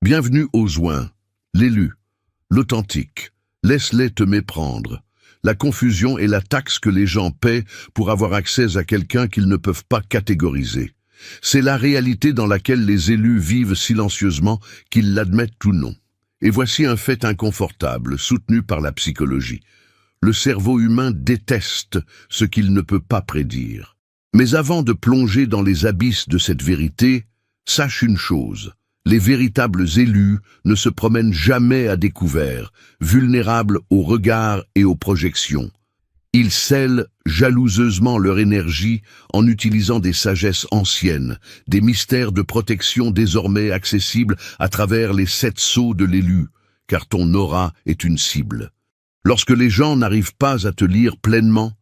Bienvenue aux oins, l'élu, l'authentique. Laisse-les te méprendre. La confusion est la taxe que les gens paient pour avoir accès à quelqu'un qu'ils ne peuvent pas catégoriser. C'est la réalité dans laquelle les élus vivent silencieusement, qu'ils l'admettent ou non. Et voici un fait inconfortable, soutenu par la psychologie. Le cerveau humain déteste ce qu'il ne peut pas prédire. Mais avant de plonger dans les abysses de cette vérité, sache une chose. Les véritables élus ne se promènent jamais à découvert, vulnérables aux regards et aux projections. Ils scellent jalousement leur énergie en utilisant des sagesses anciennes, des mystères de protection désormais accessibles à travers les 7 sceaux de l'élu, car ton aura est une cible. Lorsque les gens n'arrivent pas à te lire pleinement,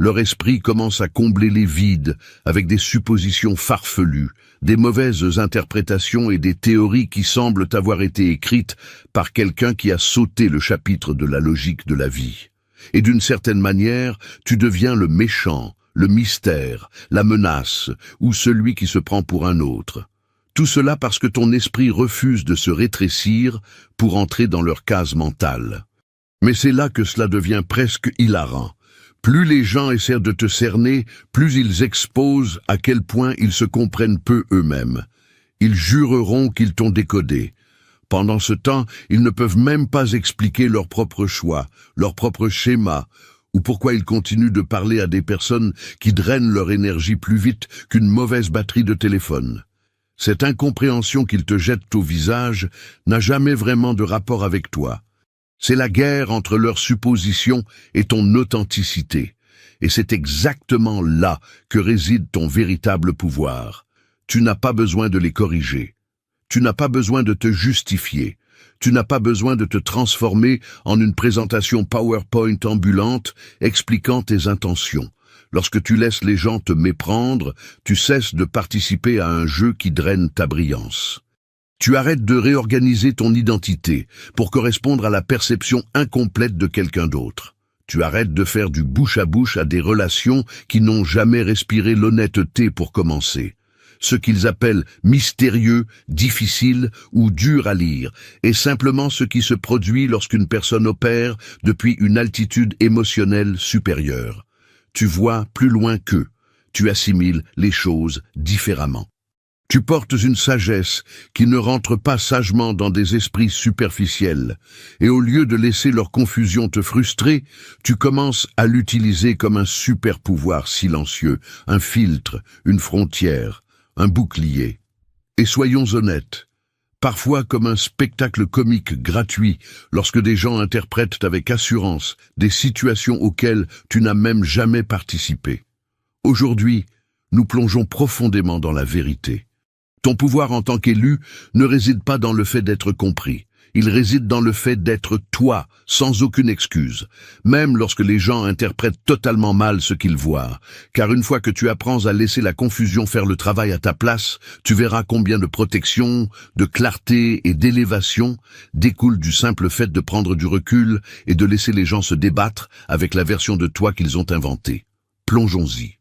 leur esprit commence à combler les vides avec des suppositions farfelues, des mauvaises interprétations et des théories qui semblent avoir été écrites par quelqu'un qui a sauté le chapitre de la logique de la vie. Et d'une certaine manière, tu deviens le méchant, le mystère, la menace ou celui qui se prend pour un autre. Tout cela parce que ton esprit refuse de se rétrécir pour entrer dans leur case mentale. Mais c'est là que cela devient presque hilarant. Plus les gens essaient de te cerner, plus ils exposent à quel point ils se comprennent peu eux-mêmes. Ils jureront qu'ils t'ont décodé. Pendant ce temps, ils ne peuvent même pas expliquer leur propre choix, leur propre schéma, ou pourquoi ils continuent de parler à des personnes qui drainent leur énergie plus vite qu'une mauvaise batterie de téléphone. Cette incompréhension qu'ils te jettent au visage n'a jamais vraiment de rapport avec toi. C'est la guerre entre leurs suppositions et ton authenticité. Et c'est exactement là que réside ton véritable pouvoir. Tu n'as pas besoin de les corriger. Tu n'as pas besoin de te justifier. Tu n'as pas besoin de te transformer en une présentation PowerPoint ambulante expliquant tes intentions. Lorsque tu laisses les gens te méprendre, tu cesses de participer à un jeu qui draine ta brillance. Tu arrêtes de réorganiser ton identité pour correspondre à la perception incomplète de quelqu'un d'autre. Tu arrêtes de faire du bouche à des relations qui n'ont jamais respiré l'honnêteté pour commencer. Ce qu'ils appellent mystérieux, difficile ou dur à lire est simplement ce qui se produit lorsqu'une personne opère depuis une altitude émotionnelle supérieure. Tu vois plus loin qu'eux. Tu assimiles les choses différemment. Tu portes une sagesse qui ne rentre pas sagement dans des esprits superficiels, et au lieu de laisser leur confusion te frustrer, tu commences à l'utiliser comme un super pouvoir silencieux, un filtre, une frontière, un bouclier. Et soyons honnêtes, parfois comme un spectacle comique gratuit lorsque des gens interprètent avec assurance des situations auxquelles tu n'as même jamais participé. Aujourd'hui, nous plongeons profondément dans la vérité. Ton pouvoir en tant qu'élu ne réside pas dans le fait d'être compris. Il réside dans le fait d'être toi, sans aucune excuse, même lorsque les gens interprètent totalement mal ce qu'ils voient. Car une fois que tu apprends à laisser la confusion faire le travail à ta place, tu verras combien de protection, de clarté et d'élévation découlent du simple fait de prendre du recul et de laisser les gens se débattre avec la version de toi qu'ils ont inventée. Plongeons-y.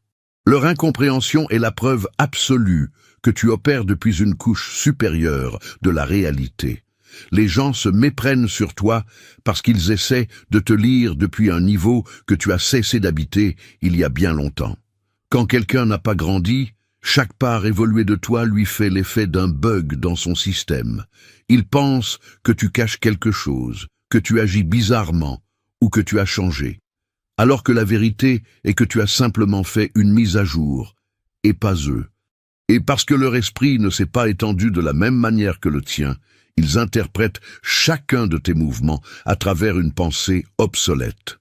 Leur incompréhension est la preuve absolue que tu opères depuis une couche supérieure de la réalité. Les gens se méprennent sur toi parce qu'ils essaient de te lire depuis un niveau que tu as cessé d'habiter il y a bien longtemps. Quand quelqu'un n'a pas grandi, chaque part évoluée de toi lui fait l'effet d'un bug dans son système. Il pense que tu caches quelque chose, que tu agis bizarrement ou que tu as changé. Alors que la vérité est que tu as simplement fait une mise à jour, et pas eux. Et parce que leur esprit ne s'est pas étendu de la même manière que le tien, ils interprètent chacun de tes mouvements à travers une pensée obsolète.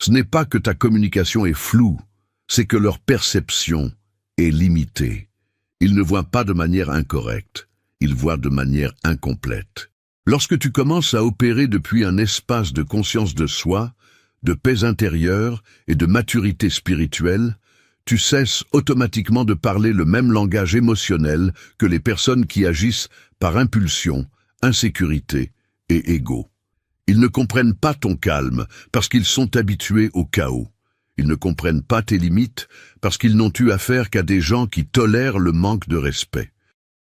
Ce n'est pas que ta communication est floue, c'est que leur perception est limitée. Ils ne voient pas de manière incorrecte, ils voient de manière incomplète. Lorsque tu commences à opérer depuis un espace de conscience de soi, de paix intérieure et de maturité spirituelle, tu cesses automatiquement de parler le même langage émotionnel que les personnes qui agissent par impulsion, insécurité et ego. Ils ne comprennent pas ton calme parce qu'ils sont habitués au chaos. Ils ne comprennent pas tes limites parce qu'ils n'ont eu affaire qu'à des gens qui tolèrent le manque de respect.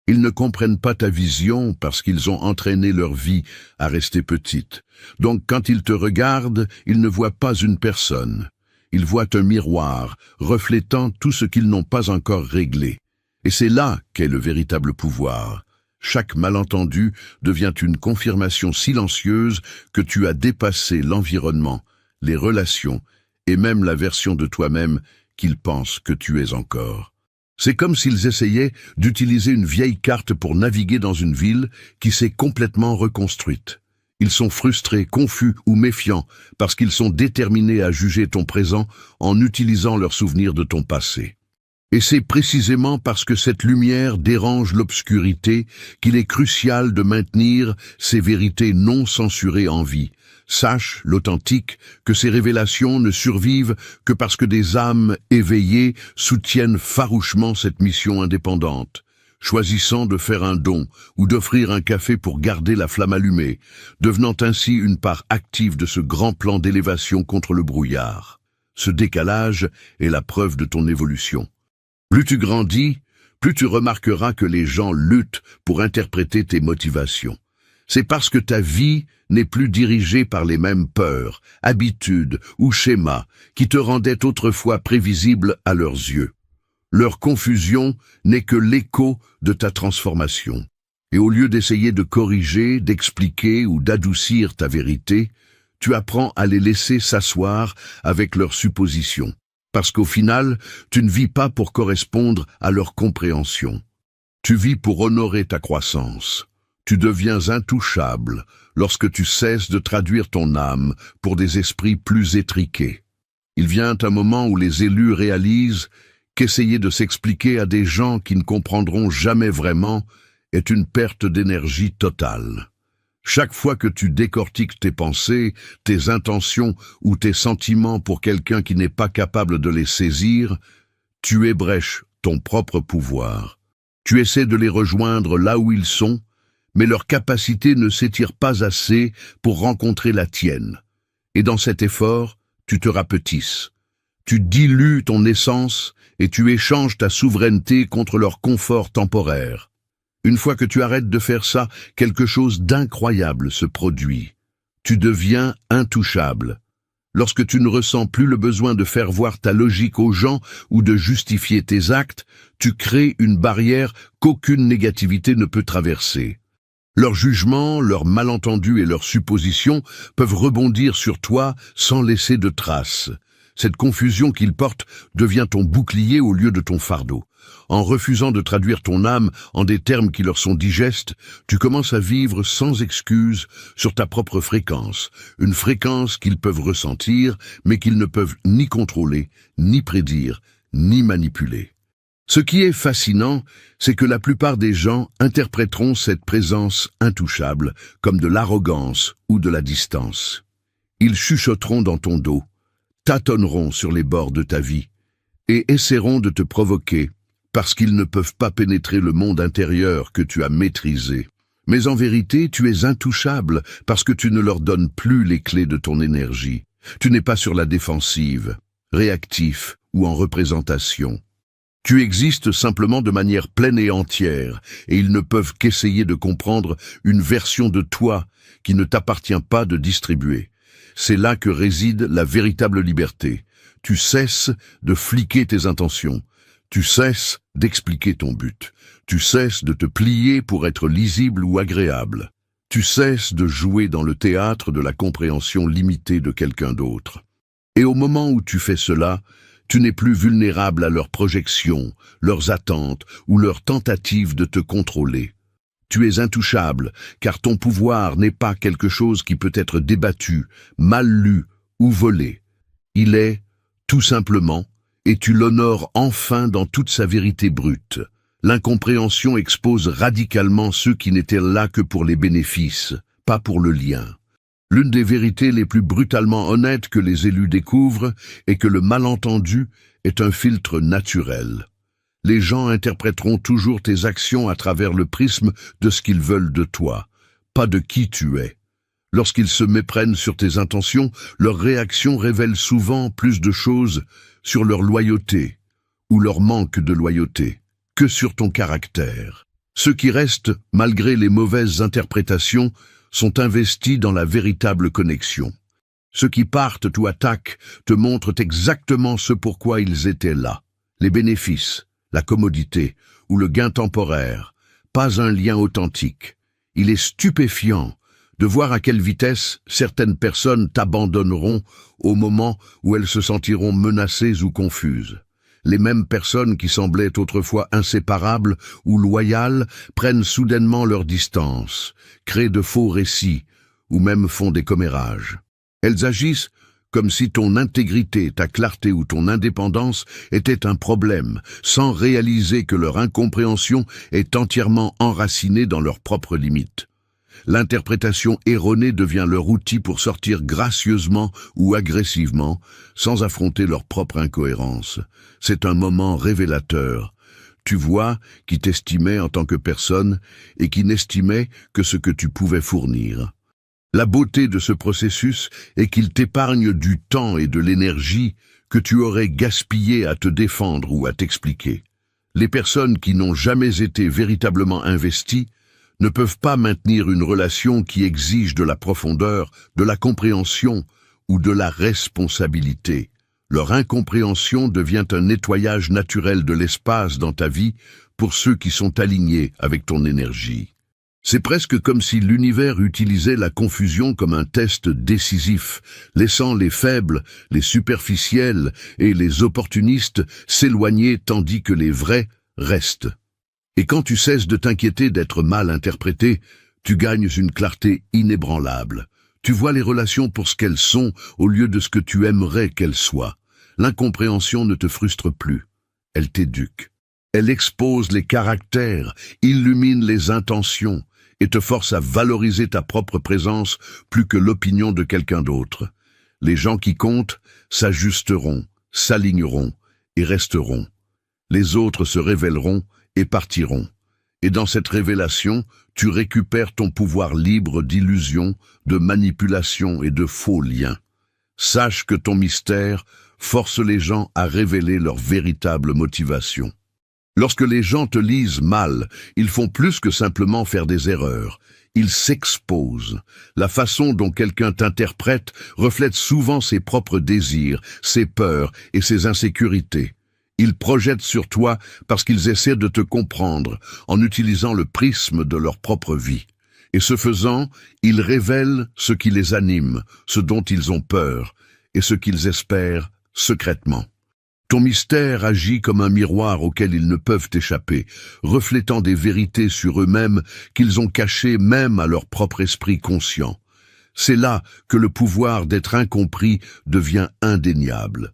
Ils ne comprennent pas ta vision parce qu'ils ont entraîné leur vie à rester petite. Donc quand ils te regardent, ils ne voient pas une personne. Ils voient un miroir reflétant tout ce qu'ils n'ont pas encore réglé. Et c'est là qu'est le véritable pouvoir. Chaque malentendu devient une confirmation silencieuse que tu as dépassé l'environnement, les relations et même la version de toi-même qu'ils pensent que tu es encore. C'est comme s'ils essayaient d'utiliser une vieille carte pour naviguer dans une ville qui s'est complètement reconstruite. Ils sont frustrés, confus ou méfiants parce qu'ils sont déterminés à juger ton présent en utilisant leurs souvenirs de ton passé. Et c'est précisément parce que cette lumière dérange l'obscurité qu'il est crucial de maintenir ces vérités non censurées en vie. Sache, l'authentique, que ces révélations ne survivent que parce que des âmes éveillées soutiennent farouchement cette mission indépendante, choisissant de faire un don ou d'offrir un café pour garder la flamme allumée, devenant ainsi une part active de ce grand plan d'élévation contre le brouillard. Ce décalage est la preuve de ton évolution. Plus tu grandis, plus tu remarqueras que les gens luttent pour interpréter tes motivations. C'est parce que ta vie n'est plus dirigée par les mêmes peurs, habitudes ou schémas qui te rendaient autrefois prévisibles à leurs yeux. Leur confusion n'est que l'écho de ta transformation. Et au lieu d'essayer de corriger, d'expliquer ou d'adoucir ta vérité, tu apprends à les laisser s'asseoir avec leurs suppositions. Parce qu'au final, tu ne vis pas pour correspondre à leur compréhension. Tu vis pour honorer ta croissance. Tu deviens intouchable lorsque tu cesses de traduire ton âme pour des esprits plus étriqués. Il vient un moment où les élus réalisent qu'essayer de s'expliquer à des gens qui ne comprendront jamais vraiment est une perte d'énergie totale. Chaque fois que tu décortiques tes pensées, tes intentions ou tes sentiments pour quelqu'un qui n'est pas capable de les saisir, tu ébrèches ton propre pouvoir. Tu essaies de les rejoindre là où ils sont, mais leur capacité ne s'étire pas assez pour rencontrer la tienne. Et dans cet effort, tu te rapetisses. Tu dilues ton essence et tu échanges ta souveraineté contre leur confort temporaire. Une fois que tu arrêtes de faire ça, quelque chose d'incroyable se produit. Tu deviens intouchable. Lorsque tu ne ressens plus le besoin de faire voir ta logique aux gens ou de justifier tes actes, tu crées une barrière qu'aucune négativité ne peut traverser. Leurs jugements, leurs malentendus et leurs suppositions peuvent rebondir sur toi sans laisser de traces. Cette confusion qu'ils portent devient ton bouclier au lieu de ton fardeau. En refusant de traduire ton âme en des termes qui leur sont digestes, tu commences à vivre sans excuse sur ta propre fréquence, une fréquence qu'ils peuvent ressentir, mais qu'ils ne peuvent ni contrôler, ni prédire, ni manipuler. Ce qui est fascinant, c'est que la plupart des gens interpréteront cette présence intouchable comme de l'arrogance ou de la distance. Ils chuchoteront dans ton dos, tâtonneront sur les bords de ta vie et essaieront de te provoquer parce qu'ils ne peuvent pas pénétrer le monde intérieur que tu as maîtrisé. Mais en vérité, tu es intouchable parce que tu ne leur donnes plus les clés de ton énergie. Tu n'es pas sur la défensive, réactif ou en représentation. Tu existes simplement de manière pleine et entière, et ils ne peuvent qu'essayer de comprendre une version de toi qui ne t'appartient pas de distribuer. C'est là que réside la véritable liberté. Tu cesses de fliquer tes intentions. Tu cesses d'expliquer ton but. Tu cesses de te plier pour être lisible ou agréable. Tu cesses de jouer dans le théâtre de la compréhension limitée de quelqu'un d'autre. Et au moment où tu fais cela, tu n'es plus vulnérable à leurs projections, leurs attentes ou leurs tentatives de te contrôler. Tu es intouchable, car ton pouvoir n'est pas quelque chose qui peut être débattu, mal lu ou volé. Il est, tout simplement, et tu l'honores enfin dans toute sa vérité brute. L'incompréhension expose radicalement ceux qui n'étaient là que pour les bénéfices, pas pour le lien. L'une des vérités les plus brutalement honnêtes que les élus découvrent est que le malentendu est un filtre naturel. Les gens interpréteront toujours tes actions à travers le prisme de ce qu'ils veulent de toi, pas de qui tu es. Lorsqu'ils se méprennent sur tes intentions, leurs réactions révèlent souvent plus de choses sur leur loyauté ou leur manque de loyauté que sur ton caractère. Ceux qui restent, malgré les mauvaises interprétations, sont investis dans la véritable connexion. Ceux qui partent ou attaquent te montrent exactement ce pourquoi ils étaient là. Les bénéfices, la commodité ou le gain temporaire, pas un lien authentique. Il est stupéfiant de voir à quelle vitesse certaines personnes t'abandonneront au moment où elles se sentiront menacées ou confuses. Les mêmes personnes qui semblaient autrefois inséparables ou loyales prennent soudainement leur distance, créent de faux récits ou même font des commérages. Elles agissent comme si ton intégrité, ta clarté ou ton indépendance était un problème, sans réaliser que leur incompréhension est entièrement enracinée dans leurs propres limites. L'interprétation erronée devient leur outil pour sortir gracieusement ou agressivement, sans affronter leur propre incohérence. C'est un moment révélateur. Tu vois qui t'estimait en tant que personne et qui n'estimait que ce que tu pouvais fournir. La beauté de ce processus est qu'il t'épargne du temps et de l'énergie que tu aurais gaspillé à te défendre ou à t'expliquer. Les personnes qui n'ont jamais été véritablement investies ne peuvent pas maintenir une relation qui exige de la profondeur, de la compréhension ou de la responsabilité. Leur incompréhension devient un nettoyage naturel de l'espace dans ta vie pour ceux qui sont alignés avec ton énergie. C'est presque comme si l'univers utilisait la confusion comme un test décisif, laissant les faibles, les superficiels et les opportunistes s'éloigner tandis que les vrais restent. Et quand tu cesses de t'inquiéter d'être mal interprété, tu gagnes une clarté inébranlable. Tu vois les relations pour ce qu'elles sont au lieu de ce que tu aimerais qu'elles soient. L'incompréhension ne te frustre plus, elle t'éduque. Elle expose les caractères, illumine les intentions et te force à valoriser ta propre présence plus que l'opinion de quelqu'un d'autre. Les gens qui comptent s'ajusteront, s'aligneront et resteront. Les autres se révéleront et partiront. Et dans cette révélation, tu récupères ton pouvoir libre d'illusion, de manipulation et de faux liens. Sache que ton mystère force les gens à révéler leur véritable motivation. Lorsque les gens te lisent mal, ils font plus que simplement faire des erreurs. Ils s'exposent. La façon dont quelqu'un t'interprète reflète souvent ses propres désirs, ses peurs et ses insécurités. Ils projettent sur toi parce qu'ils essaient de te comprendre en utilisant le prisme de leur propre vie. Et ce faisant, ils révèlent ce qui les anime, ce dont ils ont peur et ce qu'ils espèrent secrètement. Ton mystère agit comme un miroir auquel ils ne peuvent échapper, reflétant des vérités sur eux-mêmes qu'ils ont cachées même à leur propre esprit conscient. C'est là que le pouvoir d'être incompris devient indéniable.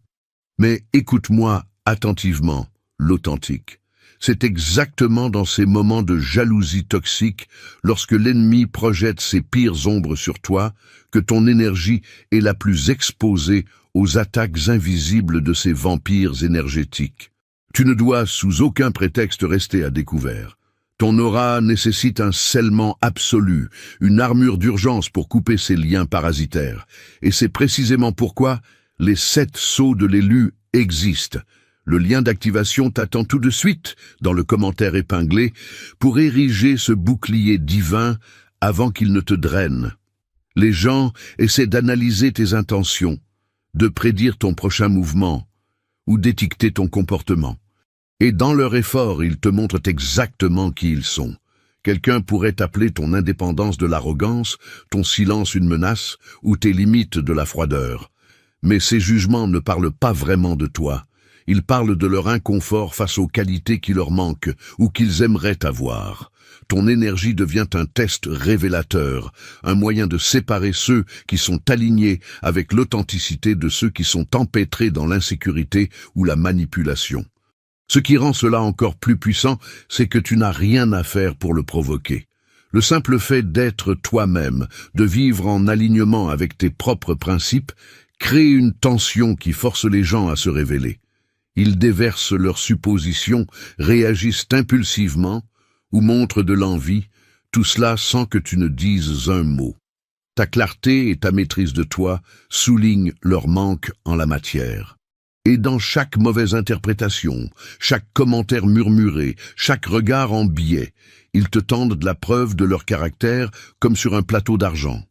Mais écoute-moi attentivement, l'authentique. C'est exactement dans ces moments de jalousie toxique, lorsque l'ennemi projette ses pires ombres sur toi, que ton énergie est la plus exposée aux attaques invisibles de ces vampires énergétiques. Tu ne dois sous aucun prétexte rester à découvert. Ton aura nécessite un scellement absolu, une armure d'urgence pour couper ces liens parasitaires. Et c'est précisément pourquoi les 7 sceaux de l'élu existent. Le lien d'activation t'attend tout de suite dans le commentaire épinglé pour ériger ce bouclier divin avant qu'il ne te draine. Les gens essaient d'analyser tes intentions, de prédire ton prochain mouvement ou d'étiqueter ton comportement. Et dans leur effort, ils te montrent exactement qui ils sont. Quelqu'un pourrait appeler ton indépendance de l'arrogance, ton silence une menace ou tes limites de la froideur. Mais ces jugements ne parlent pas vraiment de toi. Ils parlent de leur inconfort face aux qualités qui leur manquent ou qu'ils aimeraient avoir. Ton énergie devient un test révélateur, un moyen de séparer ceux qui sont alignés avec l'authenticité de ceux qui sont empêtrés dans l'insécurité ou la manipulation. Ce qui rend cela encore plus puissant, c'est que tu n'as rien à faire pour le provoquer. Le simple fait d'être toi-même, de vivre en alignement avec tes propres principes, crée une tension qui force les gens à se révéler. Ils déversent leurs suppositions, réagissent impulsivement ou montrent de l'envie, tout cela sans que tu ne dises un mot. Ta clarté et ta maîtrise de toi soulignent leur manque en la matière. Et dans chaque mauvaise interprétation, chaque commentaire murmuré, chaque regard en biais, ils te tendent de la preuve de leur caractère comme sur un plateau d'argent.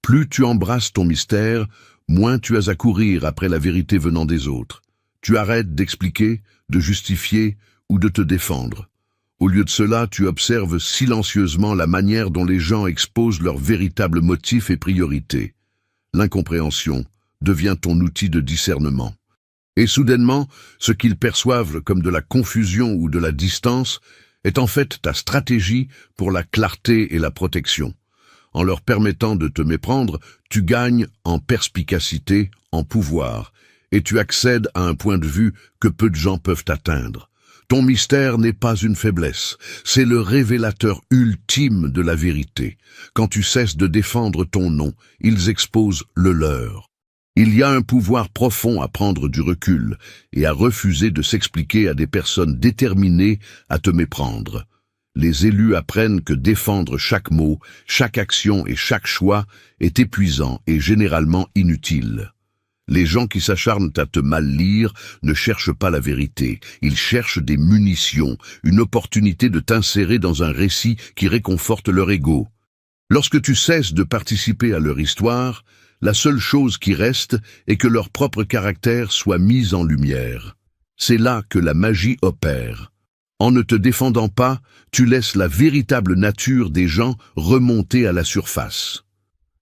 Plus tu embrasses ton mystère, moins tu as à courir après la vérité venant des autres. Tu arrêtes d'expliquer, de justifier ou de te défendre. Au lieu de cela, tu observes silencieusement la manière dont les gens exposent leurs véritables motifs et priorités. L'incompréhension devient ton outil de discernement. Et soudainement, ce qu'ils perçoivent comme de la confusion ou de la distance est en fait ta stratégie pour la clarté et la protection. En leur permettant de te méprendre, tu gagnes en perspicacité, en pouvoir, et tu accèdes à un point de vue que peu de gens peuvent atteindre. Ton mystère n'est pas une faiblesse, c'est le révélateur ultime de la vérité. Quand tu cesses de défendre ton nom, ils exposent le leur. Il y a un pouvoir profond à prendre du recul et à refuser de s'expliquer à des personnes déterminées à te méprendre. Les élus apprennent que défendre chaque mot, chaque action et chaque choix est épuisant et généralement inutile. Les gens qui s'acharnent à te mal lire ne cherchent pas la vérité, ils cherchent des munitions, une opportunité de t'insérer dans un récit qui réconforte leur ego. Lorsque tu cesses de participer à leur histoire, la seule chose qui reste est que leur propre caractère soit mis en lumière. C'est là que la magie opère. En ne te défendant pas, tu laisses la véritable nature des gens remonter à la surface.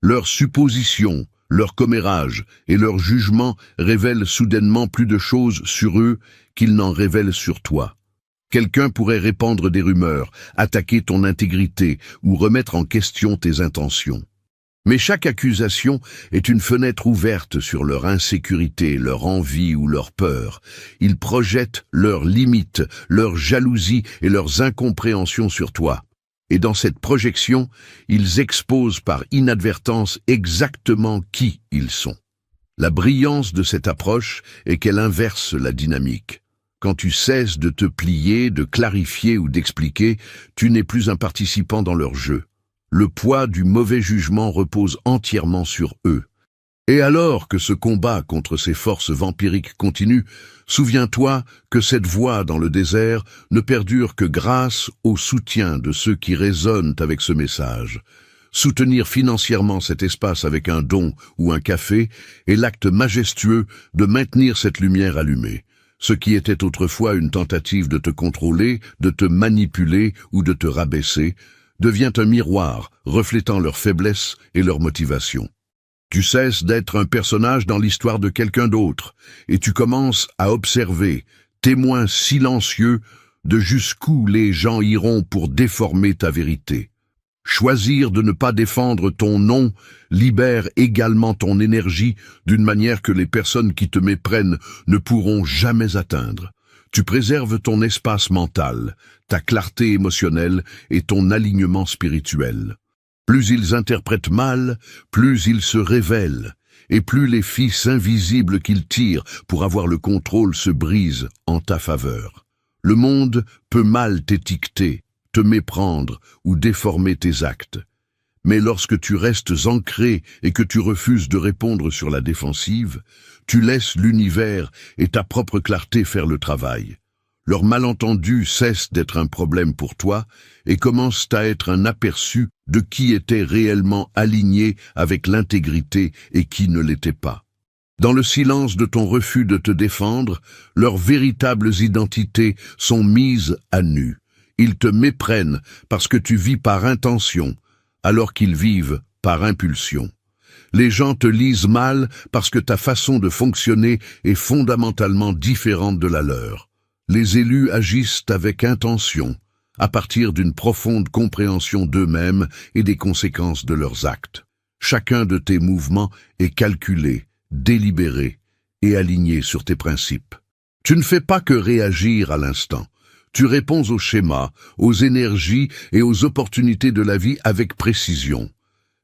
Leurs suppositions, leur commérage et leur jugement révèlent soudainement plus de choses sur eux qu'ils n'en révèlent sur toi. Quelqu'un pourrait répandre des rumeurs, attaquer ton intégrité ou remettre en question tes intentions. Mais chaque accusation est une fenêtre ouverte sur leur insécurité, leur envie ou leur peur. Ils projettent leurs limites, leur jalousie et leurs incompréhensions sur toi. Et dans cette projection, ils exposent par inadvertance exactement qui ils sont. La brillance de cette approche est qu'elle inverse la dynamique. Quand tu cesses de te plier, de clarifier ou d'expliquer, tu n'es plus un participant dans leur jeu. Le poids du mauvais jugement repose entièrement sur eux. Et alors que ce combat contre ces forces vampiriques continue, souviens-toi que cette voie dans le désert ne perdure que grâce au soutien de ceux qui résonnent avec ce message. Soutenir financièrement cet espace avec un don ou un café est l'acte majestueux de maintenir cette lumière allumée. Ce qui était autrefois une tentative de te contrôler, de te manipuler ou de te rabaisser, devient un miroir reflétant leurs faiblesses et leurs motivations. Tu cesses d'être un personnage dans l'histoire de quelqu'un d'autre et tu commences à observer, témoin silencieux, de jusqu'où les gens iront pour déformer ta vérité. Choisir de ne pas défendre ton nom libère également ton énergie d'une manière que les personnes qui te méprennent ne pourront jamais atteindre. Tu préserves ton espace mental, ta clarté émotionnelle et ton alignement spirituel. Plus ils interprètent mal, plus ils se révèlent, et plus les fils invisibles qu'ils tirent pour avoir le contrôle se brisent en ta faveur. Le monde peut mal t'étiqueter, te méprendre ou déformer tes actes. Mais lorsque tu restes ancré et que tu refuses de répondre sur la défensive, tu laisses l'univers et ta propre clarté faire le travail. Leurs malentendus cessent d'être un problème pour toi et commencent à être un aperçu de qui était réellement aligné avec l'intégrité et qui ne l'était pas. Dans le silence de ton refus de te défendre, leurs véritables identités sont mises à nu. Ils te méprennent parce que tu vis par intention, alors qu'ils vivent par impulsion. Les gens te lisent mal parce que ta façon de fonctionner est fondamentalement différente de la leur. Les élus agissent avec intention, à partir d'une profonde compréhension d'eux-mêmes et des conséquences de leurs actes. Chacun de tes mouvements est calculé, délibéré et aligné sur tes principes. Tu ne fais pas que réagir à l'instant. Tu réponds aux schémas, aux énergies et aux opportunités de la vie avec précision.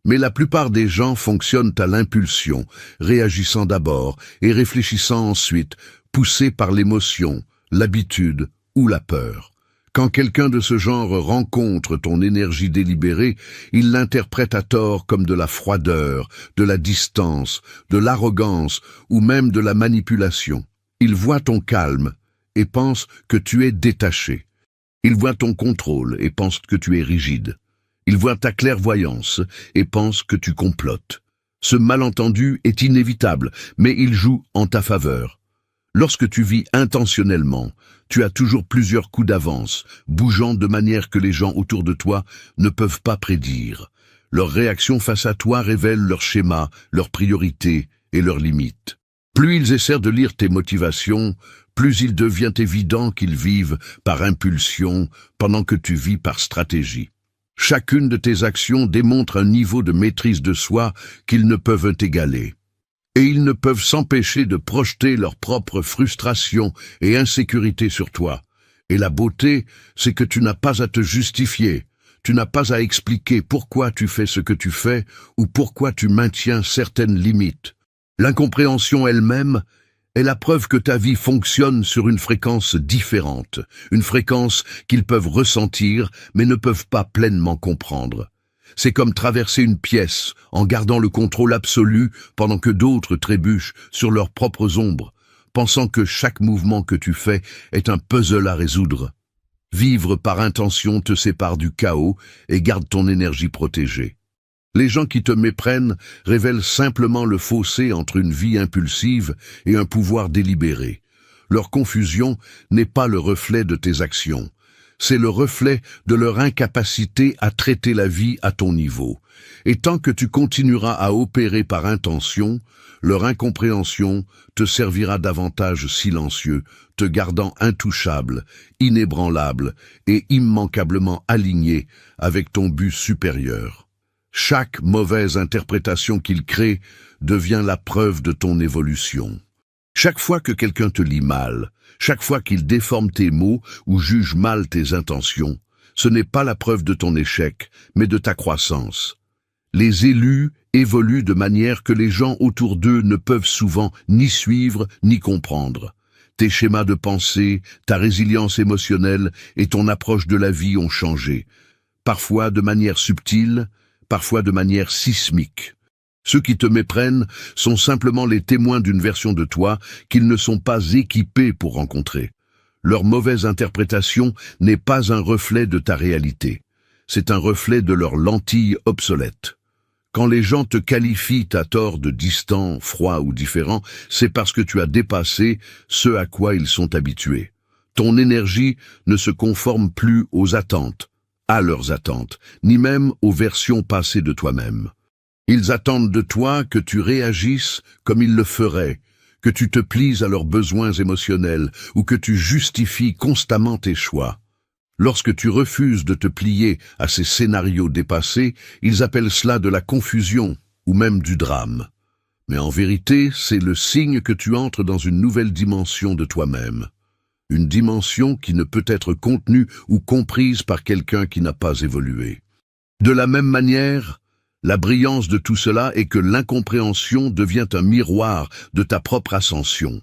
Mais la plupart des gens fonctionnent à l'impulsion, réagissant d'abord et réfléchissant ensuite, poussés par l'émotion, l'habitude ou la peur. Quand quelqu'un de ce genre rencontre ton énergie délibérée, il l'interprète à tort comme de la froideur, de la distance, de l'arrogance ou même de la manipulation. Ils voient ton calme et pensent que tu es détaché. Ils voient ton contrôle et pensent que tu es rigide. Ils voient ta clairvoyance et pensent que tu complotes. Ce malentendu est inévitable, mais il joue en ta faveur. Lorsque tu vis intentionnellement, tu as toujours plusieurs coups d'avance, bougeant de manière que les gens autour de toi ne peuvent pas prédire. Leurs réactions face à toi révèlent leurs schémas, leurs priorités et leurs limites. Plus ils essaient de lire tes motivations, plus il devient évident qu'ils vivent par impulsion pendant que tu vis par stratégie. Chacune de tes actions démontre un niveau de maîtrise de soi qu'ils ne peuvent égaler. Et ils ne peuvent s'empêcher de projeter leurs propres frustrations et insécurités sur toi. Et la beauté, c'est que tu n'as pas à te justifier, tu n'as pas à expliquer pourquoi tu fais ce que tu fais ou pourquoi tu maintiens certaines limites. L'incompréhension elle-même est la preuve que ta vie fonctionne sur une fréquence différente, une fréquence qu'ils peuvent ressentir mais ne peuvent pas pleinement comprendre. C'est comme traverser une pièce en gardant le contrôle absolu pendant que d'autres trébuchent sur leurs propres ombres, pensant que chaque mouvement que tu fais est un puzzle à résoudre. Vivre par intention te sépare du chaos et garde ton énergie protégée. Les gens qui te méprennent révèlent simplement le fossé entre une vie impulsive et un pouvoir délibéré. Leur confusion n'est pas le reflet de tes actions. C'est le reflet de leur incapacité à traiter la vie à ton niveau. Et tant que tu continueras à opérer par intention, leur incompréhension te servira d'avantage silencieux, te gardant intouchable, inébranlable et immanquablement aligné avec ton but supérieur. Chaque mauvaise interprétation qu'ils créent devient la preuve de ton évolution. Chaque fois que quelqu'un te lit mal, chaque fois qu'il déforme tes mots ou juge mal tes intentions, ce n'est pas la preuve de ton échec, mais de ta croissance. Les élus évoluent de manière que les gens autour d'eux ne peuvent souvent ni suivre ni comprendre. Tes schémas de pensée, ta résilience émotionnelle et ton approche de la vie ont changé, parfois de manière subtile, parfois de manière sismique. Ceux qui te méprennent sont simplement les témoins d'une version de toi qu'ils ne sont pas équipés pour rencontrer. Leur mauvaise interprétation n'est pas un reflet de ta réalité. C'est un reflet de leur lentille obsolète. Quand les gens te qualifient à tort de distant, froid ou différent, c'est parce que tu as dépassé ce à quoi ils sont habitués. Ton énergie ne se conforme plus aux attentes, à leurs attentes, ni même aux versions passées de toi-même. Ils attendent de toi que tu réagisses comme ils le feraient, que tu te plies à leurs besoins émotionnels ou que tu justifies constamment tes choix. Lorsque tu refuses de te plier à ces scénarios dépassés, ils appellent cela de la confusion ou même du drame. Mais en vérité, c'est le signe que tu entres dans une nouvelle dimension de toi-même. Une dimension qui ne peut être contenue ou comprise par quelqu'un qui n'a pas évolué. De la même manière, la brillance de tout cela est que l'incompréhension devient un miroir de ta propre ascension.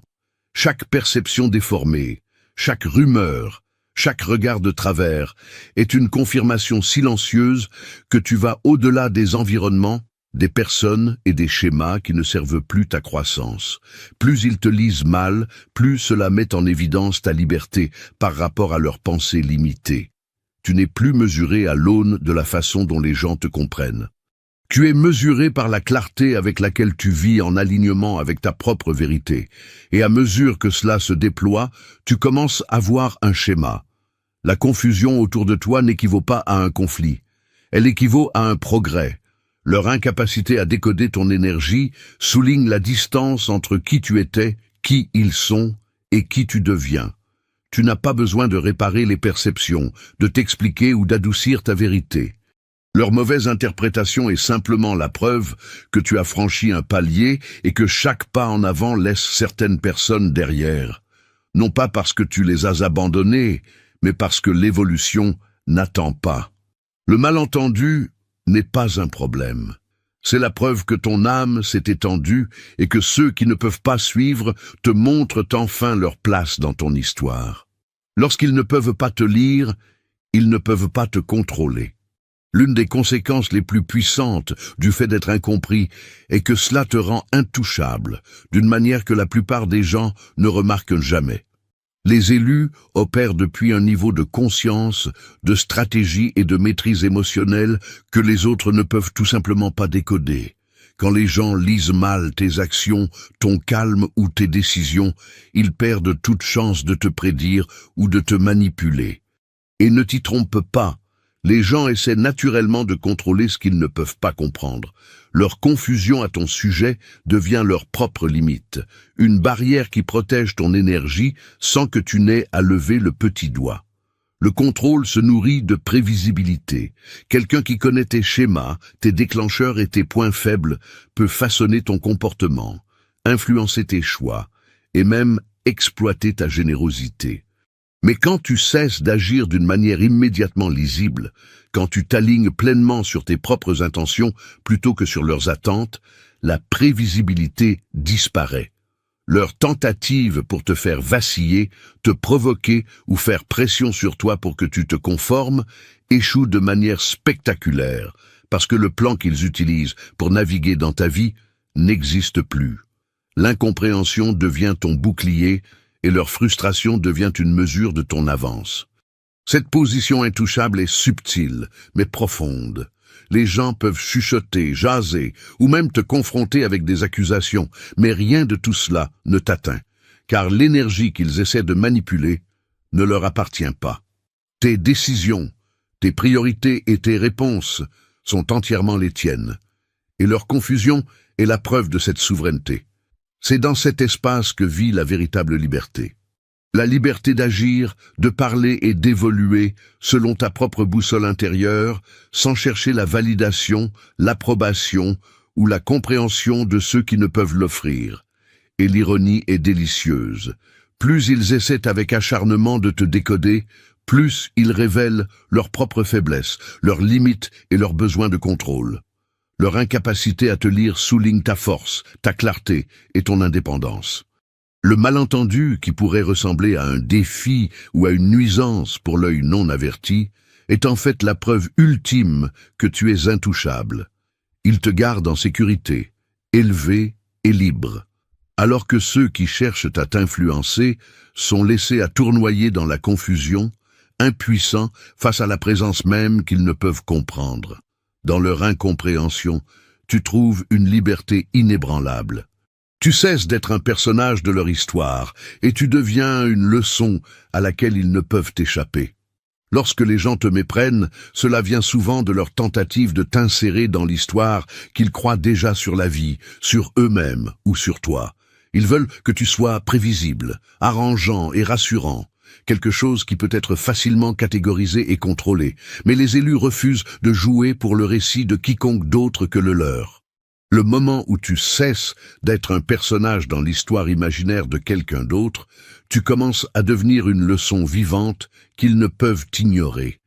Chaque perception déformée, chaque rumeur, chaque regard de travers est une confirmation silencieuse que tu vas au-delà des environnements, des personnes et des schémas qui ne servent plus ta croissance. Plus ils te lisent mal, plus cela met en évidence ta liberté par rapport à leurs pensées limitées. Tu n'es plus mesuré à l'aune de la façon dont les gens te comprennent. Tu es mesuré par la clarté avec laquelle tu vis en alignement avec ta propre vérité. Et à mesure que cela se déploie, tu commences à voir un schéma. La confusion autour de toi n'équivaut pas à un conflit. Elle équivaut à un progrès. Leur incapacité à décoder ton énergie souligne la distance entre qui tu étais, qui ils sont et qui tu deviens. Tu n'as pas besoin de réparer les perceptions, de t'expliquer ou d'adoucir ta vérité. Leur mauvaise interprétation est simplement la preuve que tu as franchi un palier et que chaque pas en avant laisse certaines personnes derrière. Non pas parce que tu les as abandonnées, mais parce que l'évolution n'attend pas. Le malentendu n'est pas un problème. C'est la preuve que ton âme s'est étendue et que ceux qui ne peuvent pas suivre te montrent enfin leur place dans ton histoire. Lorsqu'ils ne peuvent pas te lire, ils ne peuvent pas te contrôler. L'une des conséquences les plus puissantes du fait d'être incompris est que cela te rend intouchable, d'une manière que la plupart des gens ne remarquent jamais. Les élus opèrent depuis un niveau de conscience, de stratégie et de maîtrise émotionnelle que les autres ne peuvent tout simplement pas décoder. Quand les gens lisent mal tes actions, ton calme ou tes décisions, ils perdent toute chance de te prédire ou de te manipuler. Et ne t'y trompe pas, les gens essaient naturellement de contrôler ce qu'ils ne peuvent pas comprendre. Leur confusion à ton sujet devient leur propre limite, une barrière qui protège ton énergie sans que tu n'aies à lever le petit doigt. Le contrôle se nourrit de prévisibilité. Quelqu'un qui connaît tes schémas, tes déclencheurs et tes points faibles peut façonner ton comportement, influencer tes choix et même exploiter ta générosité. Mais quand tu cesses d'agir d'une manière immédiatement lisible, quand tu t'alignes pleinement sur tes propres intentions plutôt que sur leurs attentes, la prévisibilité disparaît. Leurs tentatives pour te faire vaciller, te provoquer ou faire pression sur toi pour que tu te conformes échouent de manière spectaculaire, parce que le plan qu'ils utilisent pour naviguer dans ta vie n'existe plus. L'incompréhension devient ton bouclier et leur frustration devient une mesure de ton avance. Cette position intouchable est subtile, mais profonde. Les gens peuvent chuchoter, jaser, ou même te confronter avec des accusations, mais rien de tout cela ne t'atteint, car l'énergie qu'ils essaient de manipuler ne leur appartient pas. Tes décisions, tes priorités et tes réponses sont entièrement les tiennes, et leur confusion est la preuve de cette souveraineté. C'est dans cet espace que vit la véritable liberté. La liberté d'agir, de parler et d'évoluer selon ta propre boussole intérieure, sans chercher la validation, l'approbation ou la compréhension de ceux qui ne peuvent l'offrir. Et l'ironie est délicieuse. Plus ils essaient avec acharnement de te décoder, plus ils révèlent leurs propres faiblesses, leurs limites et leurs besoins de contrôle. Leur incapacité à te lire souligne ta force, ta clarté et ton indépendance. Le malentendu, qui pourrait ressembler à un défi ou à une nuisance pour l'œil non averti, est en fait la preuve ultime que tu es intouchable. Il te garde en sécurité, élevé et libre, alors que ceux qui cherchent à t'influencer sont laissés à tournoyer dans la confusion, impuissants face à la présence même qu'ils ne peuvent comprendre. Dans leur incompréhension, tu trouves une liberté inébranlable. Tu cesses d'être un personnage de leur histoire et tu deviens une leçon à laquelle ils ne peuvent échapper. Lorsque les gens te méprennent, cela vient souvent de leur tentative de t'insérer dans l'histoire qu'ils croient déjà sur la vie, sur eux-mêmes ou sur toi. Ils veulent que tu sois prévisible, arrangeant et rassurant, quelque chose qui peut être facilement catégorisé et contrôlé, mais les élus refusent de jouer pour le récit de quiconque d'autre que le leur. Le moment où tu cesses d'être un personnage dans l'histoire imaginaire de quelqu'un d'autre, tu commences à devenir une leçon vivante qu'ils ne peuvent ignorer.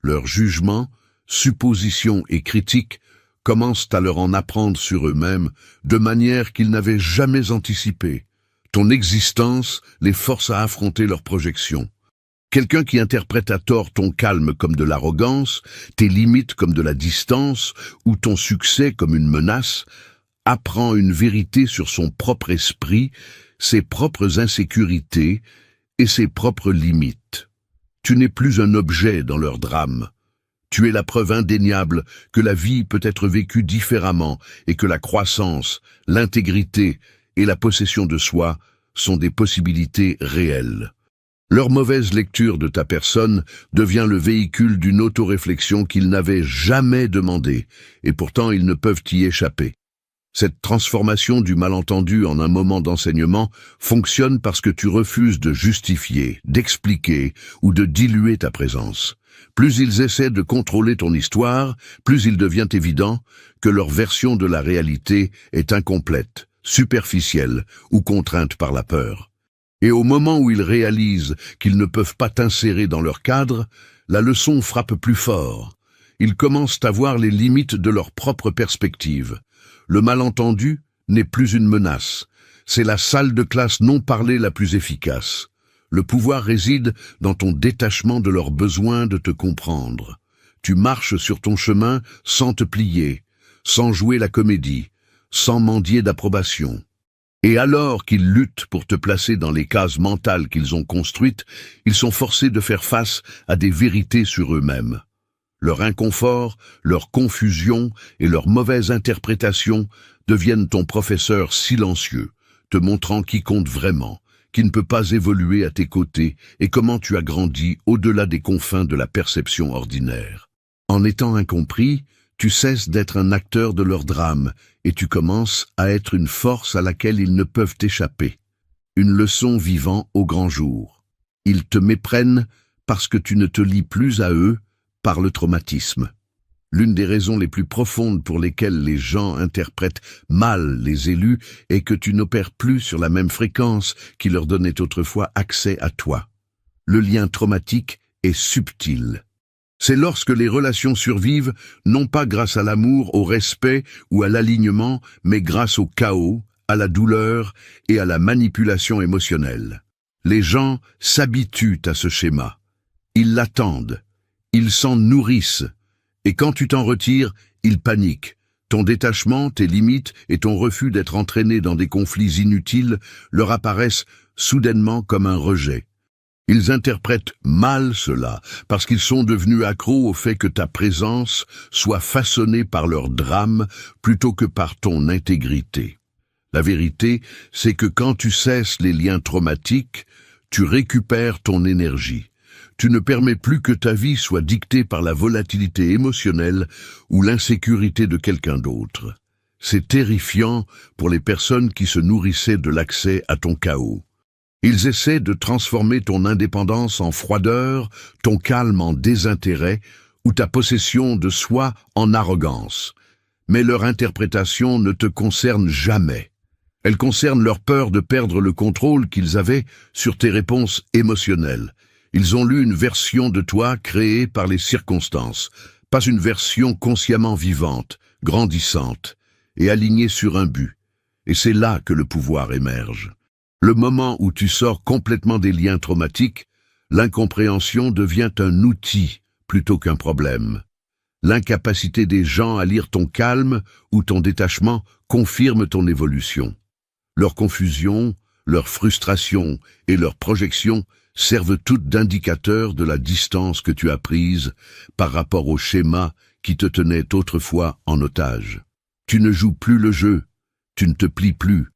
Leurs jugements, suppositions et critiques commencent à leur en apprendre sur eux-mêmes de manière qu'ils n'avaient jamais anticipée. Ton existence les force à affronter leurs projections. Quelqu'un qui interprète à tort ton calme comme de l'arrogance, tes limites comme de la distance, ou ton succès comme une menace, apprend une vérité sur son propre esprit, ses propres insécurités et ses propres limites. Tu n'es plus un objet dans leur drame. Tu es la preuve indéniable que la vie peut être vécue différemment et que la croissance, l'intégrité et la possession de soi sont des possibilités réelles. Leur mauvaise lecture de ta personne devient le véhicule d'une autoréflexion qu'ils n'avaient jamais demandée, et pourtant ils ne peuvent y échapper. Cette transformation du malentendu en un moment d'enseignement fonctionne parce que tu refuses de justifier, d'expliquer ou de diluer ta présence. Plus ils essaient de contrôler ton histoire, plus il devient évident que leur version de la réalité est incomplète, superficielle ou contrainte par la peur. Et au moment où ils réalisent qu'ils ne peuvent pas t'insérer dans leur cadre, la leçon frappe plus fort. Ils commencent à voir les limites de leur propre perspective. Le malentendu n'est plus une menace. C'est la salle de classe non parlée la plus efficace. Le pouvoir réside dans ton détachement de leur besoin de te comprendre. Tu marches sur ton chemin sans te plier, sans jouer la comédie, sans mendier d'approbation. Et alors qu'ils luttent pour te placer dans les cases mentales qu'ils ont construites, ils sont forcés de faire face à des vérités sur eux-mêmes. Leur inconfort, leur confusion et leur mauvaise interprétation deviennent ton professeur silencieux, te montrant qui compte vraiment, qui ne peut pas évoluer à tes côtés et comment tu as grandi au-delà des confins de la perception ordinaire. En étant incompris, tu cesses d'être un acteur de leur drame et tu commences à être une force à laquelle ils ne peuvent échapper. Une leçon vivant au grand jour. Ils te méprennent parce que tu ne te lis plus à eux par le traumatisme. L'une des raisons les plus profondes pour lesquelles les gens interprètent mal les élus est que tu n'opères plus sur la même fréquence qui leur donnait autrefois accès à toi. Le lien traumatique est subtil. C'est lorsque les relations survivent, non pas grâce à l'amour, au respect ou à l'alignement, mais grâce au chaos, à la douleur et à la manipulation émotionnelle. Les gens s'habituent à ce schéma. Ils l'attendent. Ils s'en nourrissent. Et quand tu t'en retires, ils paniquent. Ton détachement, tes limites et ton refus d'être entraîné dans des conflits inutiles leur apparaissent soudainement comme un rejet. Ils interprètent mal cela, parce qu'ils sont devenus accros au fait que ta présence soit façonnée par leur drame plutôt que par ton intégrité. La vérité, c'est que quand tu cesses les liens traumatiques, tu récupères ton énergie. Tu ne permets plus que ta vie soit dictée par la volatilité émotionnelle ou l'insécurité de quelqu'un d'autre. C'est terrifiant pour les personnes qui se nourrissaient de l'accès à ton chaos. Ils essaient de transformer ton indépendance en froideur, ton calme en désintérêt ou ta possession de soi en arrogance. Mais leur interprétation ne te concerne jamais. Elle concerne leur peur de perdre le contrôle qu'ils avaient sur tes réponses émotionnelles. Ils ont lu une version de toi créée par les circonstances, pas une version consciemment vivante, grandissante et alignée sur un but. Et c'est là que le pouvoir émerge. Le moment où tu sors complètement des liens traumatiques, l'incompréhension devient un outil plutôt qu'un problème. L'incapacité des gens à lire ton calme ou ton détachement confirme ton évolution. Leur confusion, leur frustration et leur projection servent toutes d'indicateurs de la distance que tu as prise par rapport au schéma qui te tenait autrefois en otage. Tu ne joues plus le jeu, tu ne te plies plus,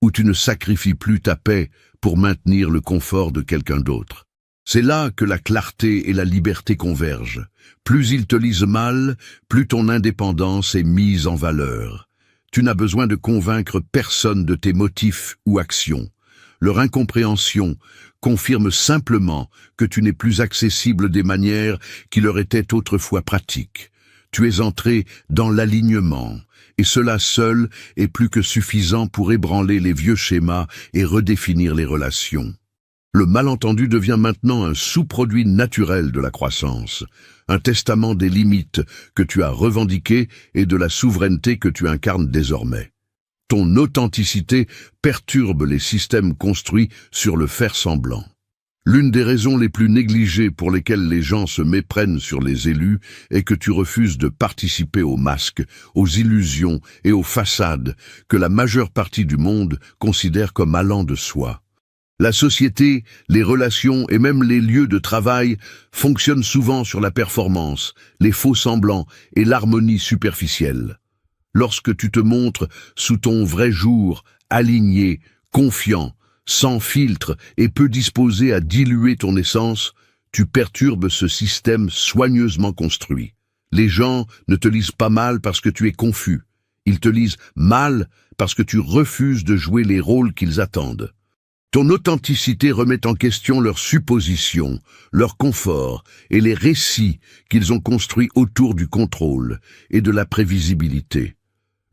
ou tu ne sacrifies plus ta paix pour maintenir le confort de quelqu'un d'autre. C'est là que la clarté et la liberté convergent. Plus ils te lisent mal, plus ton indépendance est mise en valeur. Tu n'as besoin de convaincre personne de tes motifs ou actions. Leur incompréhension confirme simplement que tu n'es plus accessible des manières qui leur étaient autrefois pratiques. Tu es entré dans l'alignement, et cela seul est plus que suffisant pour ébranler les vieux schémas et redéfinir les relations. Le malentendu devient maintenant un sous-produit naturel de la croissance, un testament des limites que tu as revendiquées et de la souveraineté que tu incarnes désormais. Ton authenticité perturbe les systèmes construits sur le faire-semblant. L'une des raisons les plus négligées pour lesquelles les gens se méprennent sur les élus est que tu refuses de participer aux masques, aux illusions et aux façades que la majeure partie du monde considère comme allant de soi. La société, les relations et même les lieux de travail fonctionnent souvent sur la performance, les faux semblants et l'harmonie superficielle. Lorsque tu te montres sous ton vrai jour, aligné, confiant, sans filtre et peu disposé à diluer ton essence, tu perturbes ce système soigneusement construit. Les gens ne te lisent pas mal parce que tu es confus. Ils te lisent mal parce que tu refuses de jouer les rôles qu'ils attendent. Ton authenticité remet en question leurs suppositions, leur confort et les récits qu'ils ont construits autour du contrôle et de la prévisibilité.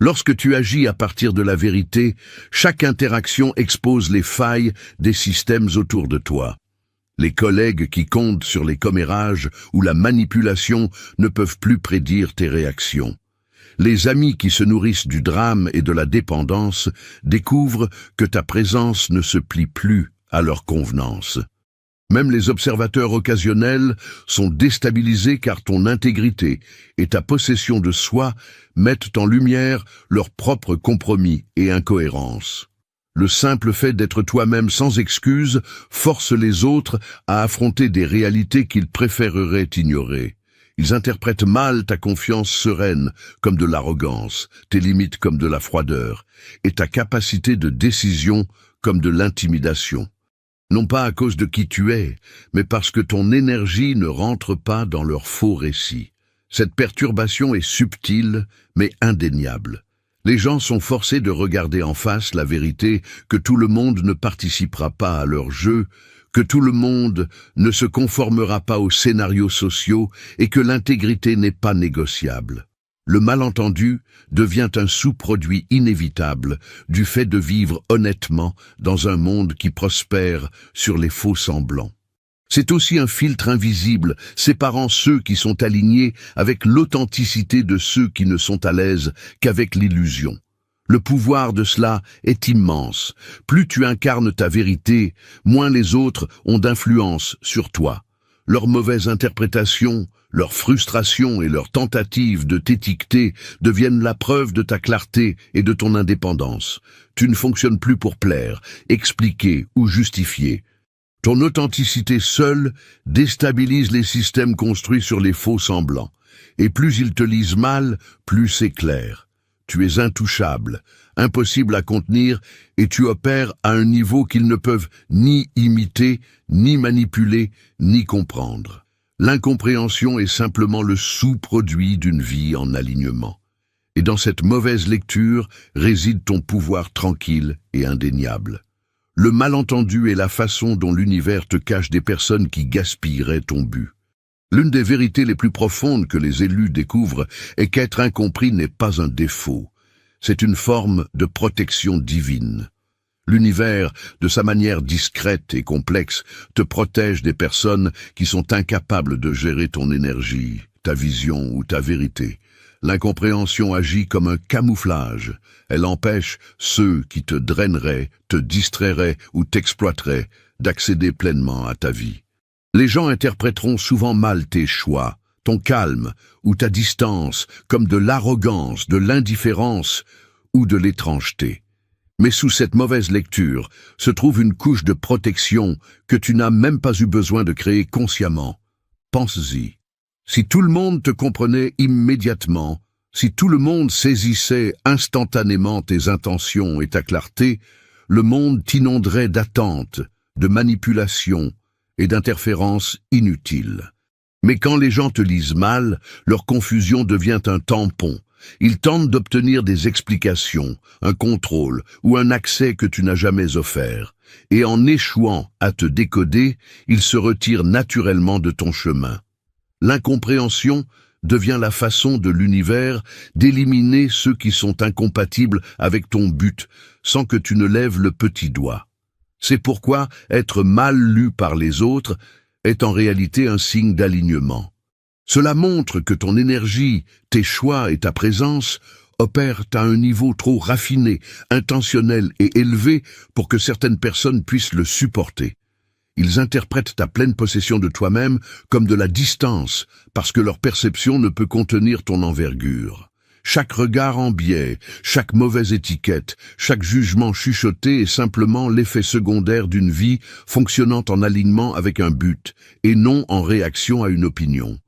Lorsque tu agis à partir de la vérité, chaque interaction expose les failles des systèmes autour de toi. Les collègues qui comptent sur les commérages ou la manipulation ne peuvent plus prédire tes réactions. Les amis qui se nourrissent du drame et de la dépendance découvrent que ta présence ne se plie plus à leur convenance. Même les observateurs occasionnels sont déstabilisés car ton intégrité et ta possession de soi mettent en lumière leurs propres compromis et incohérences. Le simple fait d'être toi-même sans excuse force les autres à affronter des réalités qu'ils préféreraient ignorer. Ils interprètent mal ta confiance sereine comme de l'arrogance, tes limites comme de la froideur, et ta capacité de décision comme de l'intimidation. Non pas à cause de qui tu es, mais parce que ton énergie ne rentre pas dans leur faux récit. Cette perturbation est subtile, mais indéniable. Les gens sont forcés de regarder en face la vérité que tout le monde ne participera pas à leur jeu, que tout le monde ne se conformera pas aux scénarios sociaux et que l'intégrité n'est pas négociable. Le malentendu devient un sous-produit inévitable du fait de vivre honnêtement dans un monde qui prospère sur les faux semblants. C'est aussi un filtre invisible séparant ceux qui sont alignés avec l'authenticité de ceux qui ne sont à l'aise qu'avec l'illusion. Le pouvoir de cela est immense. Plus tu incarnes ta vérité, moins les autres ont d'influence sur toi. Leur mauvaise interprétation, leur frustration et leur tentative de t'étiqueter deviennent la preuve de ta clarté et de ton indépendance. Tu ne fonctionnes plus pour plaire, expliquer ou justifier. Ton authenticité seule déstabilise les systèmes construits sur les faux semblants. Et plus ils te lisent mal, plus c'est clair. Tu es intouchable, impossible à contenir, et tu opères à un niveau qu'ils ne peuvent ni imiter, ni manipuler, ni comprendre. L'incompréhension est simplement le sous-produit d'une vie en alignement. Et dans cette mauvaise lecture réside ton pouvoir tranquille et indéniable. Le malentendu est la façon dont l'univers te cache des personnes qui gaspilleraient ton but. L'une des vérités les plus profondes que les élus découvrent est qu'être incompris n'est pas un défaut. C'est une forme de protection divine. L'univers, de sa manière discrète et complexe, te protège des personnes qui sont incapables de gérer ton énergie, ta vision ou ta vérité. L'incompréhension agit comme un camouflage. Elle empêche ceux qui te draineraient, te distrairaient ou t'exploiteraient d'accéder pleinement à ta vie. Les gens interpréteront souvent mal tes choix, ton calme ou ta distance comme de l'arrogance, de l'indifférence ou de l'étrangeté. Mais sous cette mauvaise lecture se trouve une couche de protection que tu n'as même pas eu besoin de créer consciemment. Pense-y. Si tout le monde te comprenait immédiatement, si tout le monde saisissait instantanément tes intentions et ta clarté, le monde t'inonderait d'attentes, de manipulations et d'interférences inutiles. Mais quand les gens te lisent mal, leur confusion devient un tampon. Ils tentent d'obtenir des explications, un contrôle ou un accès que tu n'as jamais offert. Et en échouant à te décoder, ils se retirent naturellement de ton chemin. L'incompréhension devient la façon de l'univers d'éliminer ceux qui sont incompatibles avec ton but, sans que tu ne lèves le petit doigt. C'est pourquoi être mal lu par les autres est en réalité un signe d'alignement. Cela montre que ton énergie, tes choix et ta présence opèrent à un niveau trop raffiné, intentionnel et élevé pour que certaines personnes puissent le supporter. Ils interprètent ta pleine possession de toi-même comme de la distance, parce que leur perception ne peut contenir ton envergure. Chaque regard en biais, chaque mauvaise étiquette, chaque jugement chuchoté est simplement l'effet secondaire d'une vie fonctionnant en alignement avec un but, et non en réaction à une opinion.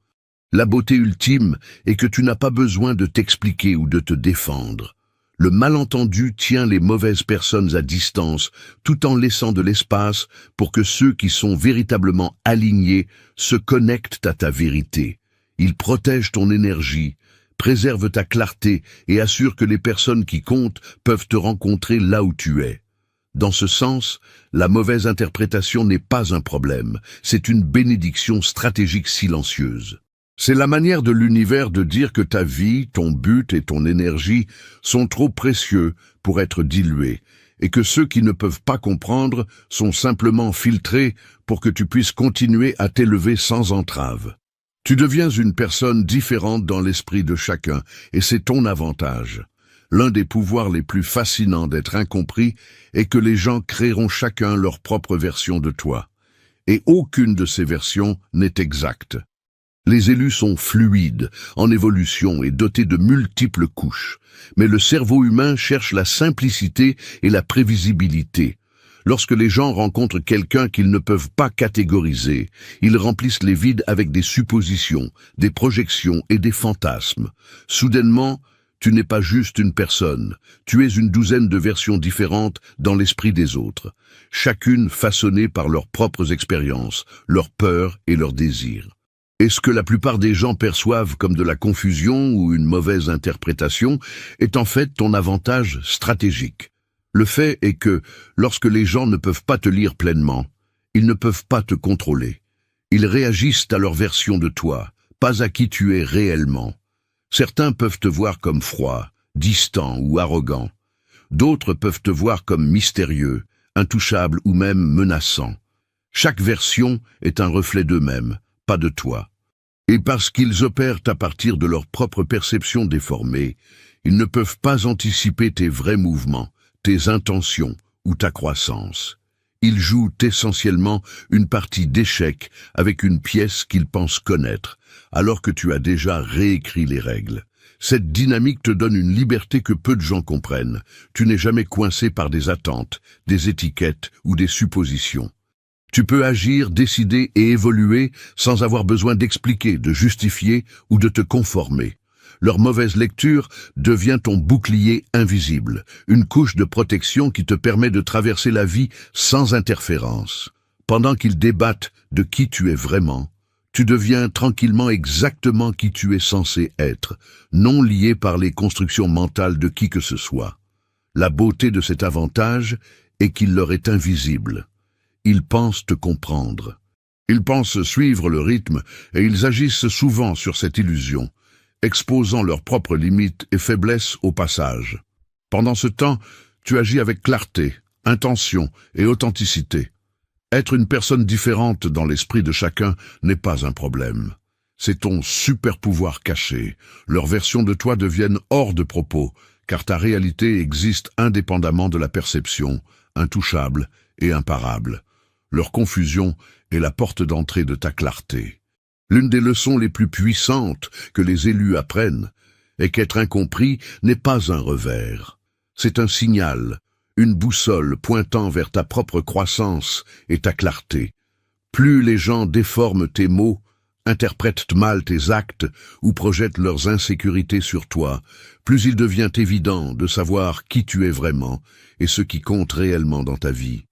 La beauté ultime est que tu n'as pas besoin de t'expliquer ou de te défendre. Le malentendu tient les mauvaises personnes à distance, tout en laissant de l'espace pour que ceux qui sont véritablement alignés se connectent à ta vérité. Ils protègent ton énergie, préservent ta clarté et assurent que les personnes qui comptent peuvent te rencontrer là où tu es. Dans ce sens, la mauvaise interprétation n'est pas un problème, c'est une bénédiction stratégique silencieuse. C'est la manière de l'univers de dire que ta vie, ton but et ton énergie sont trop précieux pour être dilués, et que ceux qui ne peuvent pas comprendre sont simplement filtrés pour que tu puisses continuer à t'élever sans entrave. Tu deviens une personne différente dans l'esprit de chacun, et c'est ton avantage. L'un des pouvoirs les plus fascinants d'être incompris est que les gens créeront chacun leur propre version de toi. et aucune de ces versions n'est exacte. Les élus sont fluides, en évolution et dotés de multiples couches, mais le cerveau humain cherche la simplicité et la prévisibilité. Lorsque les gens rencontrent quelqu'un qu'ils ne peuvent pas catégoriser, ils remplissent les vides avec des suppositions, des projections et des fantasmes. Soudainement, tu n'es pas juste une personne, tu es une douzaine de versions différentes dans l'esprit des autres, chacune façonnée par leurs propres expériences, leurs peurs et leurs désirs. Et ce que la plupart des gens perçoivent comme de la confusion ou une mauvaise interprétation est en fait ton avantage stratégique. Le fait est que, lorsque les gens ne peuvent pas te lire pleinement, ils ne peuvent pas te contrôler. Ils réagissent à leur version de toi, pas à qui tu es réellement. Certains peuvent te voir comme froid, distant ou arrogant. D'autres peuvent te voir comme mystérieux, intouchable ou même menaçant. Chaque version est un reflet d'eux-mêmes, pas de toi. Et parce qu'ils opèrent à partir de leur propre perception déformée, ils ne peuvent pas anticiper tes vrais mouvements, tes intentions ou ta croissance. Ils jouent essentiellement une partie d'échec avec une pièce qu'ils pensent connaître, alors que tu as déjà réécrit les règles. Cette dynamique te donne une liberté que peu de gens comprennent. Tu n'es jamais coincé par des attentes, des étiquettes ou des suppositions. Tu peux agir, décider et évoluer sans avoir besoin d'expliquer, de justifier ou de te conformer. Leur mauvaise lecture devient ton bouclier invisible, une couche de protection qui te permet de traverser la vie sans interférence. Pendant qu'ils débattent de qui tu es vraiment, tu deviens tranquillement exactement qui tu es censé être, non lié par les constructions mentales de qui que ce soit. La beauté de cet avantage est qu'il leur est invisible. Ils pensent te comprendre. Ils pensent suivre le rythme et ils agissent souvent sur cette illusion, exposant leurs propres limites et faiblesses au passage. Pendant ce temps, tu agis avec clarté, intention et authenticité. Être une personne différente dans l'esprit de chacun n'est pas un problème. C'est ton super pouvoir caché. Leurs versions de toi deviennent hors de propos, car ta réalité existe indépendamment de la perception, intouchable et imparable. Leur confusion est la porte d'entrée de ta clarté. L'une des leçons les plus puissantes que les élus apprennent est qu'être incompris n'est pas un revers. C'est un signal, une boussole pointant vers ta propre croissance et ta clarté. Plus les gens déforment tes mots, interprètent mal tes actes ou projettent leurs insécurités sur toi, plus il devient évident de savoir qui tu es vraiment et ce qui compte réellement dans ta vie.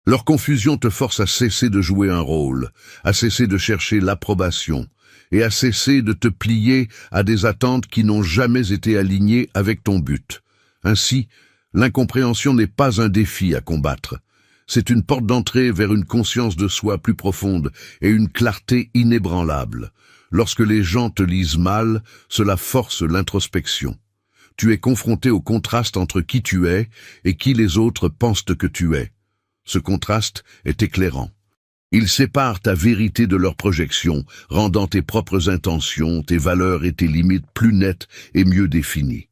Leur confusion te force à cesser de jouer un rôle, à cesser de chercher l'approbation et à cesser de te plier à des attentes qui n'ont jamais été alignées avec ton but. Ainsi, l'incompréhension n'est pas un défi à combattre. C'est une porte d'entrée vers une conscience de soi plus profonde et une clarté inébranlable. Lorsque les gens te lisent mal, cela force l'introspection. Tu es confronté au contraste entre qui tu es et qui les autres pensent que tu es. Ce contraste est éclairant. Il sépare ta vérité de leur projection, rendant tes propres intentions, tes valeurs et tes limites plus nettes et mieux définies.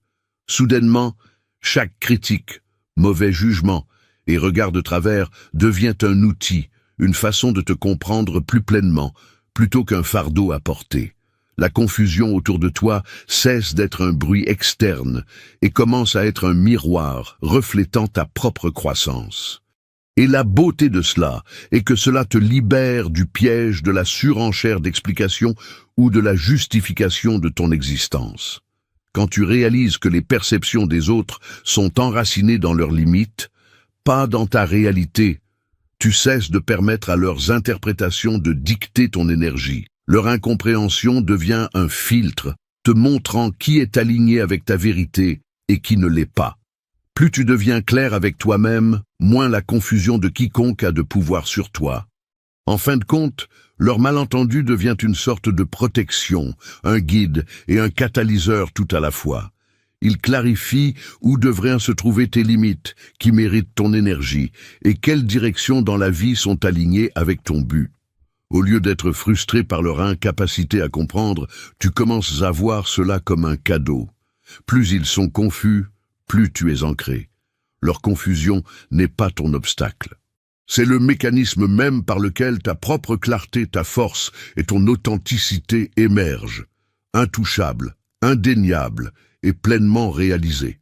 Soudainement, chaque critique, mauvais jugement et regard de travers devient un outil, une façon de te comprendre plus pleinement, plutôt qu'un fardeau à porter. La confusion autour de toi cesse d'être un bruit externe et commence à être un miroir reflétant ta propre croissance. Et la beauté de cela est que cela te libère du piège de la surenchère d'explications ou de la justification de ton existence. Quand tu réalises que les perceptions des autres sont enracinées dans leurs limites, pas dans ta réalité, tu cesses de permettre à leurs interprétations de dicter ton énergie. Leur incompréhension devient un filtre, te montrant qui est aligné avec ta vérité et qui ne l'est pas. Plus tu deviens clair avec toi-même, moins la confusion de quiconque a de pouvoir sur toi. En fin de compte, leur malentendu devient une sorte de protection, un guide et un catalyseur tout à la fois. Il clarifie où devraient se trouver tes limites, qui méritent ton énergie, et quelles directions dans la vie sont alignées avec ton but. Au lieu d'être frustré par leur incapacité à comprendre, tu commences à voir cela comme un cadeau. Plus ils sont confus, plus tu es ancré. Leur confusion n'est pas ton obstacle. C'est le mécanisme même par lequel ta propre clarté, ta force et ton authenticité émergent, intouchables, indéniables et pleinement réalisées.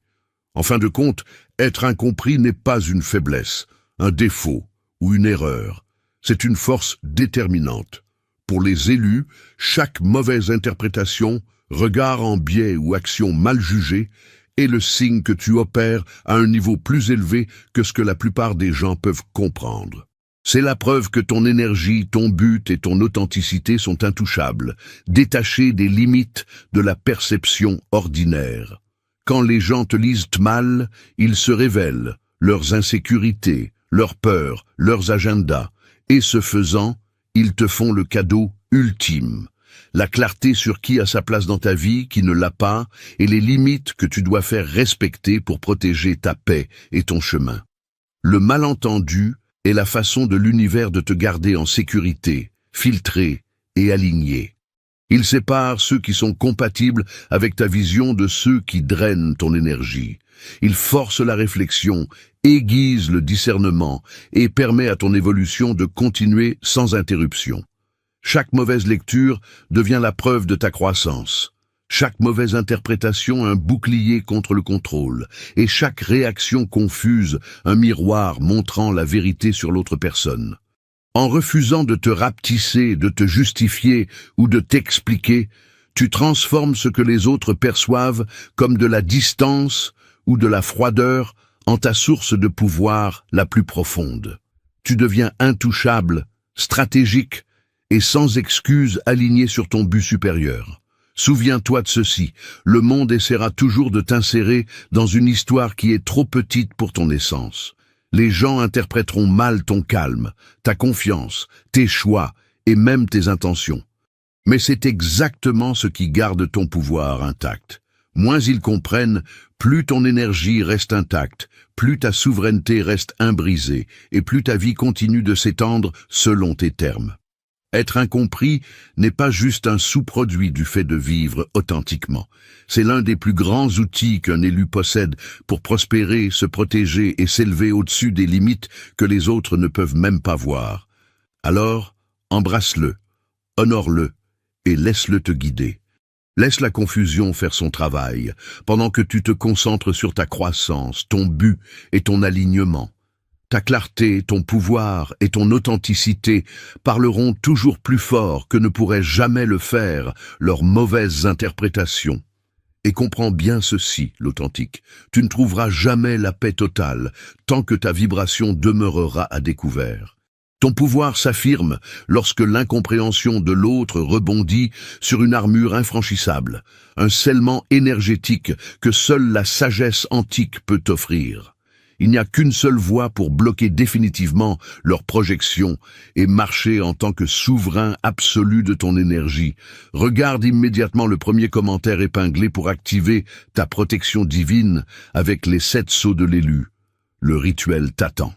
En fin de compte, être incompris n'est pas une faiblesse, un défaut ou une erreur. C'est une force déterminante. Pour les élus, chaque mauvaise interprétation, regard en biais ou action mal jugée est le signe que tu opères à un niveau plus élevé que ce que la plupart des gens peuvent comprendre. C'est la preuve que ton énergie, ton but et ton authenticité sont intouchables, détachés des limites de la perception ordinaire. Quand les gens te lisent mal, ils se révèlent, leurs insécurités, leurs peurs, leurs agendas, et ce faisant, ils te font le cadeau ultime. La clarté sur qui a sa place dans ta vie, qui ne l'a pas, et les limites que tu dois faire respecter pour protéger ta paix et ton chemin. Le malentendu est la façon de l'univers de te garder en sécurité, filtré et aligné. Il sépare ceux qui sont compatibles avec ta vision de ceux qui drainent ton énergie. Il force la réflexion, aiguise le discernement et permet à ton évolution de continuer sans interruption. Chaque mauvaise lecture devient la preuve de ta croissance. Chaque mauvaise interprétation un bouclier contre le contrôle, et chaque réaction confuse un miroir montrant la vérité sur l'autre personne. En refusant de te rapetisser, de te justifier ou de t'expliquer, tu transformes ce que les autres perçoivent comme de la distance ou de la froideur en ta source de pouvoir la plus profonde. Tu deviens intouchable, stratégique et sans excuse aligné sur ton but supérieur. Souviens-toi de ceci, le monde essaiera toujours de t'insérer dans une histoire qui est trop petite pour ton essence. Les gens interpréteront mal ton calme, ta confiance, tes choix et même tes intentions. Mais c'est exactement ce qui garde ton pouvoir intact. Moins ils comprennent, plus ton énergie reste intacte, plus ta souveraineté reste imbrisée et plus ta vie continue de s'étendre selon tes termes. Être incompris n'est pas juste un sous-produit du fait de vivre authentiquement. C'est l'un des plus grands outils qu'un élu possède pour prospérer, se protéger et s'élever au-dessus des limites que les autres ne peuvent même pas voir. Alors, embrasse-le, honore-le et laisse-le te guider. Laisse la confusion faire son travail, pendant que tu te concentres sur ta croissance, ton but et ton alignement. Ta clarté, ton pouvoir et ton authenticité parleront toujours plus fort que ne pourraient jamais le faire leurs mauvaises interprétations. Et comprends bien ceci, l'authentique, tu ne trouveras jamais la paix totale tant que ta vibration demeurera à découvert. Ton pouvoir s'affirme lorsque l'incompréhension de l'autre rebondit sur une armure infranchissable, un scellement énergétique que seule la sagesse antique peut t'offrir. Il n'y a qu'une seule voie pour bloquer définitivement leur projection et marcher en tant que souverain absolu de ton énergie. Regarde immédiatement le premier commentaire épinglé pour activer ta protection divine avec les 7 sceaux de l'élu. Le rituel t'attend.